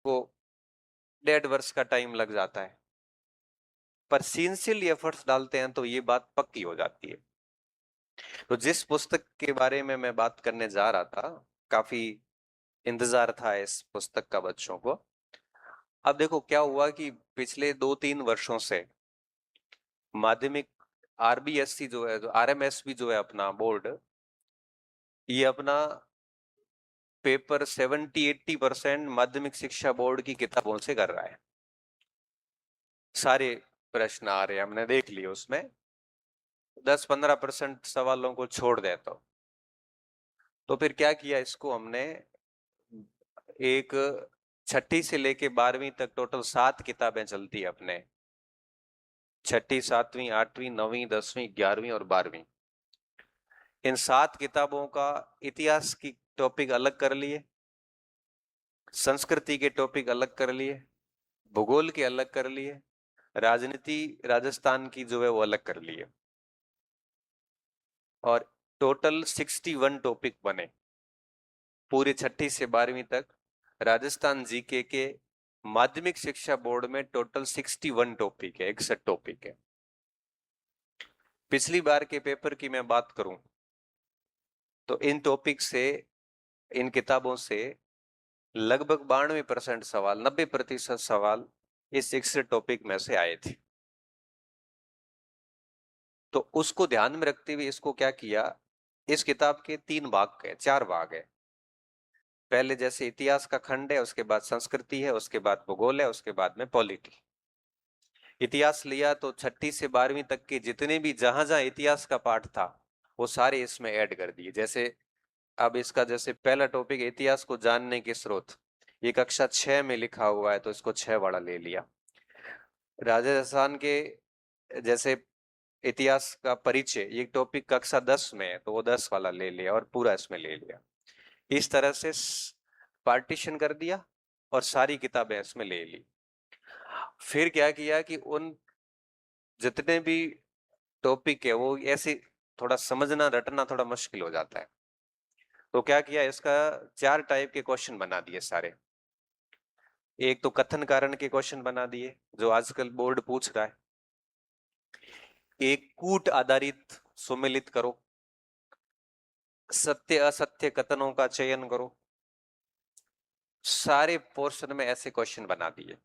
को 1.5 वर्ष का टाइम लग जाता है, पर सिंसियरली एफर्ट्स डालते हैं तो ये बात पक्की हो जाती है। तो जिस पुस्तक के बारे में मैं बात करने जा रहा था, काफी इंतजार था इस पुस्तक का बच्चों को। अब देखो क्या हुआ कि पिछले 2-3 वर्षों से माध्यमिक आरबीएससी जो है, जो आरएमएसबी जो है अपना बोर्ड, ये अपना पेपर 70-80% माध्यमिक शिक्षा बोर्ड की किताबों से कर रहा है। सारे प्रश्न आ रहे हैं, हमने देख लिए, उसमें 10-15% सवालों को छोड़ दे तो फिर क्या किया, इसको हमने एक 6ठी से लेके 12वीं तक टोटल 7 किताबें चलती है अपने, 6ठी, 7वीं, 8वीं, 9वीं, 10वीं, 11वीं और 12वीं। इन 7 किताबों का इतिहास की टॉपिक अलग कर लिए, संस्कृति के टॉपिक अलग कर लिए, भूगोल के अलग कर लिए, राजनीति राजस्थान की जो है वो अलग कर लिए, और टोटल 61 टॉपिक बने पूरी 6ठी से 12वीं तक। राजस्थान जीके के माध्यमिक शिक्षा बोर्ड में टोटल 61 टॉपिक है, 61 टॉपिक है। पिछली बार के पेपर की मैं बात करूं तो इन टॉपिक से, इन किताबों से लगभग 92% सवाल, 90% सवाल इस 61 टॉपिक में से आए थे। तो उसको ध्यान में रखते हुए इसको क्या किया, इस किताब के 3 भाग है, 4 भाग है। पहले जैसे इतिहास का खंड है, उसके बाद संस्कृति है, उसके बाद भूगोल है, उसके बाद में पॉलिटी। इतिहास लिया तो 6ठी से 12वीं तक के जितने भी जहां जहां इतिहास का पाठ था वो सारे इसमें ऐड कर दिए। जैसे अब इसका जैसे पहला टॉपिक इतिहास को जानने के स्रोत, ये कक्षा 6 में लिखा हुआ है तो इसको 6 वाला ले लिया। राजस्थान के जैसे इतिहास का परिचय, ये टॉपिक कक्षा 10 में है तो वो 10 वाला ले लिया और पूरा इसमें ले लिया। इस तरह से पार्टीशन कर दिया और सारी किताबें इसमें ले ली। फिर क्या किया कि उन जितने भी टॉपिक है वो ऐसे थोड़ा समझना रटना थोड़ा मुश्किल हो जाता है, तो क्या किया, इसका 4 टाइप के क्वेश्चन बना दिए सारे। एक तो कथन कारण के क्वेश्चन बना दिए जो आजकल बोर्ड पूछ रहा है। एक कूट आधारित सुमेलित करो, सत्य असत्य कथनों का चयन करो। सारे पोर्शन में ऐसे क्वेश्चन बना दिए।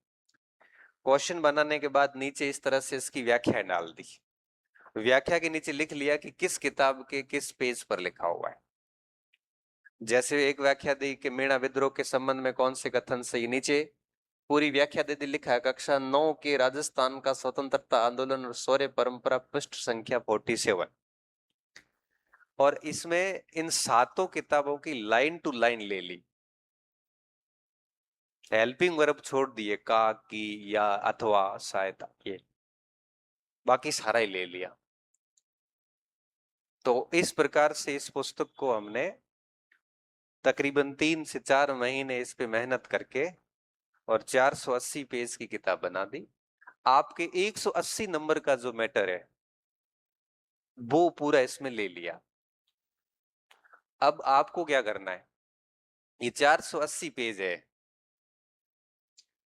क्वेश्चन बनाने के बाद नीचे इस तरह से इसकी व्याख्या डाल दी। व्याख्या के नीचे लिख लिया कि किस किताब के किस पेज पर लिखा हुआ है। जैसे एक व्याख्या दी कि मीणा विद्रोह के संबंध में कौन से कथन सही, नीचे पूरी व्याख्या दे दी, लिखा है कक्षा 9 के राजस्थान का स्वतंत्रता आंदोलन और शौर्य परंपरा, पृष्ठ संख्या 47। और इसमें इन 7 किताबों की लाइन टू लाइन ले ली, हेल्पिंग वर्ब छोड़ दिए, का, की, या, अथवा, सहायता, ये बाकी सारा ही ले लिया। तो इस प्रकार से इस पुस्तक को हमने तकरीबन 3 से 4 महीने इस पे मेहनत करके और 480 पेज की किताब बना दी। आपके 180 नंबर का जो मैटर है वो पूरा इसमें ले लिया। अब आपको क्या करना है, ये 480 पेज है।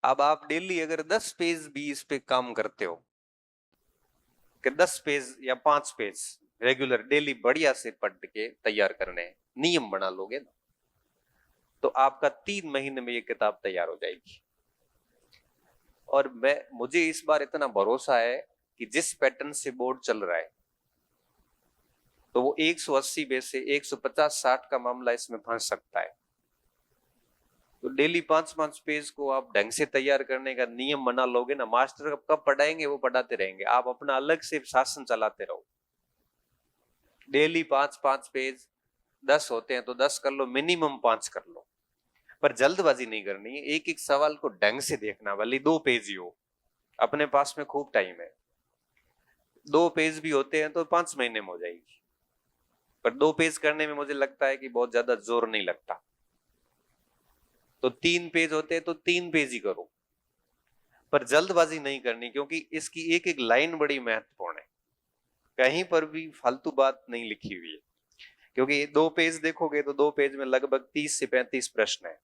अब आप डेली अगर 10 पेज भी इस पे काम करते हो, कि 10 पेज या 5 पेज रेगुलर डेली बढ़िया से पढ़ के तैयार करने हैं, नियम बना लोगे ना, तो आपका 3 महीने में ये किताब तैयार हो जाएगी। और मुझे इस बार इतना भरोसा है कि जिस पैटर्न से बोर्ड चल रहा है तो वो 180 में से 150-60 का मामला इसमें फंस सकता है। तो डेली 5-5 पेज को आप ढंग से तैयार करने का नियम बना लोगे ना, मास्टर कब पढ़ाएंगे वो पढ़ाते रहेंगे, आप अपना अलग से शासन चलाते रहो। डेली 5-5 पेज, 10 होते हैं तो 10 कर लो, मिनिमम 5 कर लो, पर जल्दबाजी नहीं करनी है। एक एक सवाल को ढंग से देखना, भले 2 पेज ही हो, अपने पास में खूब टाइम है। 2 पेज भी होते हैं तो 5 महीने में हो जाएगी, पर 2 पेज करने में मुझे लगता है कि बहुत ज्यादा जोर नहीं लगता। तो 3 पेज होते हैं तो 3 पेज ही करो, पर जल्दबाजी नहीं करनी, क्योंकि इसकी एक एक लाइन बड़ी महत्वपूर्ण है। कहीं पर भी फालतू बात नहीं लिखी हुई है, क्योंकि 2 पेज देखोगे तो 2 पेज में लगभग 30 से 35 प्रश्न है।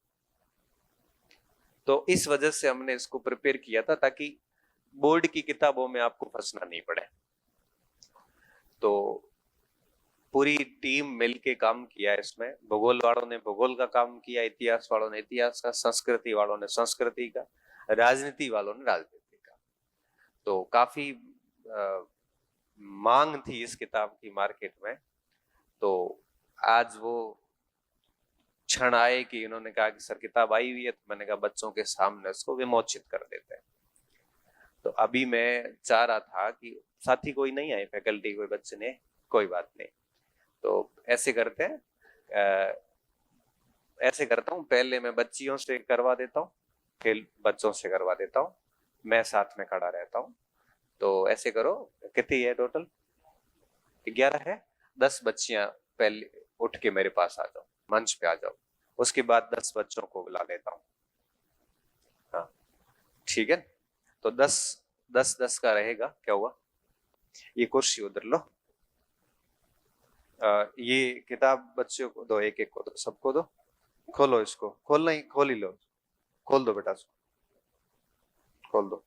तो इस वजह से हमने इसको प्रिपेयर किया था ताकि बोर्ड की किताबों में आपको फंसना नहीं पड़े। तो पूरी टीम मिलके काम किया इसमें। भूगोल वालों ने भूगोल का काम किया, इतिहास वालों ने इतिहास का, संस्कृति वालों ने संस्कृति का, राजनीति वालों ने राजनीति का। तो काफी मांग थी इस किताब की मार्केट में। तो आज वो क्षण आए कि इन्होंने कहा कि सर किताब आई हुई है, तो मैंने कहा बच्चों के सामने उसको विमोचित कर देते हैं। तो अभी मैं चाह रहा था कि साथी कोई नहीं आए, फैकल्टी कोई बच्चे ने, कोई बात नहीं, तो ऐसे करते हैं, ऐसे करता हूँ, पहले मैं बच्चियों से करवा देता हूँ, फिर बच्चों से करवा देता हूँ, मैं साथ में खड़ा रहता हूँ। तो ऐसे करो, कितनी है टोटल? 11 है। 10 बच्चियां पहले उठ के मेरे पास आ जाओ, मंच पे आ जाओ, उसके बाद 10 बच्चों को बुला लेता हूँ। हाँ ठीक है। तो 10 का रहेगा, क्या हुआ? ये कुर्सी उधर लो। ये किताब बच्चों को दो, एक एक को दो, सबको दो। खोलो इसको, खोलना ही, खोल ही लो, खोल दो बेटा, खोल दो,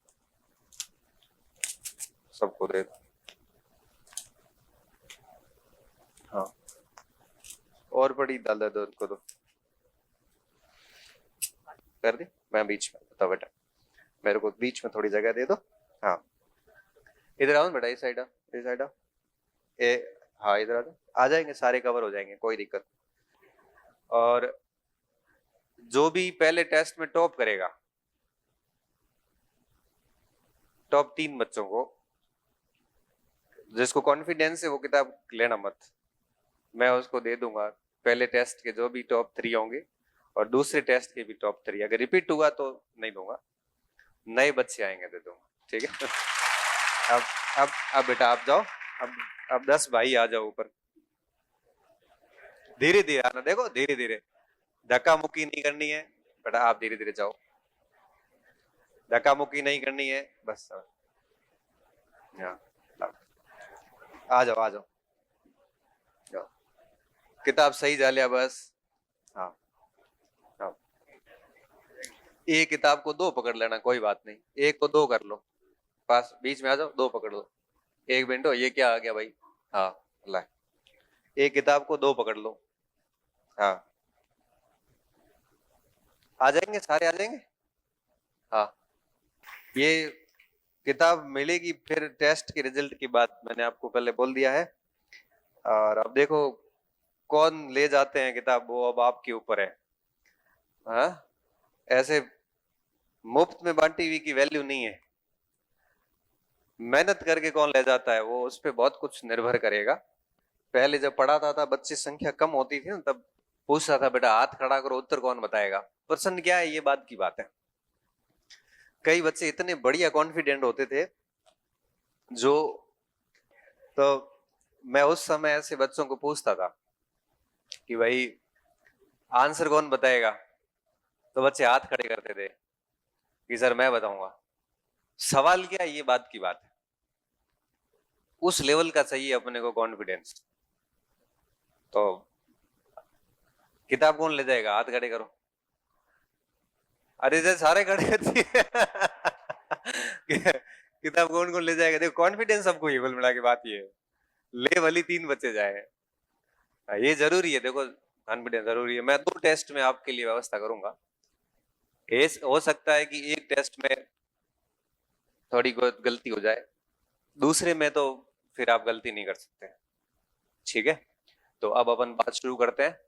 सबको दे दो। हाँ, और बड़ी डाल दे दो, उनको दो, कर दी। मैं बीच में, बताओ बेटा, मेरे को बीच में थोड़ी जगह दे दो। हाँ इधर आओ बेटा, इस साइड आओ, इस साइड आओ। हाँ इधर आ जाओ, आ जाएंगे सारे, कवर हो जाएंगे, कोई दिक्कत। और जो भी पहले टेस्ट में टॉप करेगा, टॉप 3 बच्चों को, जिसको कॉन्फिडेंस है वो किताब लेना मत, मैं उसको दे दूंगा। पहले टेस्ट के जो भी टॉप 3 होंगे और दूसरे टेस्ट के भी टॉप 3, अगर रिपीट हुआ तो नहीं दूंगा, नए बच्चे आएंगे दे दूंगा, ठीक है। अब बेटा आप जाओ, अब 10 भाई आ जाओ ऊपर, धीरे धीरे आना, देखो धीरे धीरे, धक्का मुक्की नहीं करनी है बेटा, आप धीरे धीरे जाओ, धक्का मुक्की नहीं करनी है बस। आ जाओ, आ जाओ, जाओ। किताब सही जा लिया बस। हाँ हाँ, एक किताब को 2 पकड़ लेना, कोई बात नहीं, एक को 2 कर लो, पास बीच में आ जाओ, 2 पकड़ लो। एक मिनट, ये क्या आ गया भाई? हाँ ला, एक किताब को 2 पकड़ लो। हाँ आ जाएंगे, सारे आ जाएंगे। हाँ ये किताब मिलेगी फिर टेस्ट के रिजल्ट की बात मैंने आपको पहले बोल दिया है। और अब देखो कौन ले जाते हैं किताब, वो अब आपके ऊपर है। हाँ ऐसे मुफ्त में बांटी हुई की वैल्यू नहीं है, मेहनत करके कौन ले जाता है वो उस पर बहुत कुछ निर्भर करेगा। पहले जब पढ़ाता था, बच्चे संख्या कम होती थी ना, तब पूछता था बेटा हाथ खड़ा करो, उत्तर कौन बताएगा। प्रश्न क्या है, ये बात की बात है। कई बच्चे इतने बढ़िया कॉन्फिडेंट होते थे जो, तो मैं उस समय ऐसे बच्चों को पूछता था कि भाई आंसर कौन बताएगा, तो बच्चे हाथ खड़े करते थे कि सर मैं बताऊंगा। सवाल क्या है, ये बात की बात है, उस लेवल का चाहिए अपने को कॉन्फिडेंस। तो किताब कौन ले जाएगा, हाथ खड़े करो। अरे जैसे सारे खड़े करती है किताब कौन कौन ले जाएगा? देखो कॉन्फिडेंस सबको ही, कुल मिला के बात ये है, ले भली 3 बच्चे जाए, ये जरूरी है। देखो कॉन्फिडेंस जरूरी है। मैं 2 टेस्ट में आपके लिए व्यवस्था करूंगा, हो सकता है कि एक टेस्ट में थोड़ी गलती हो जाए, दूसरे में तो फिर आप गलती नहीं कर सकते, ठीक है। तो अब अपन बात शुरू करते हैं।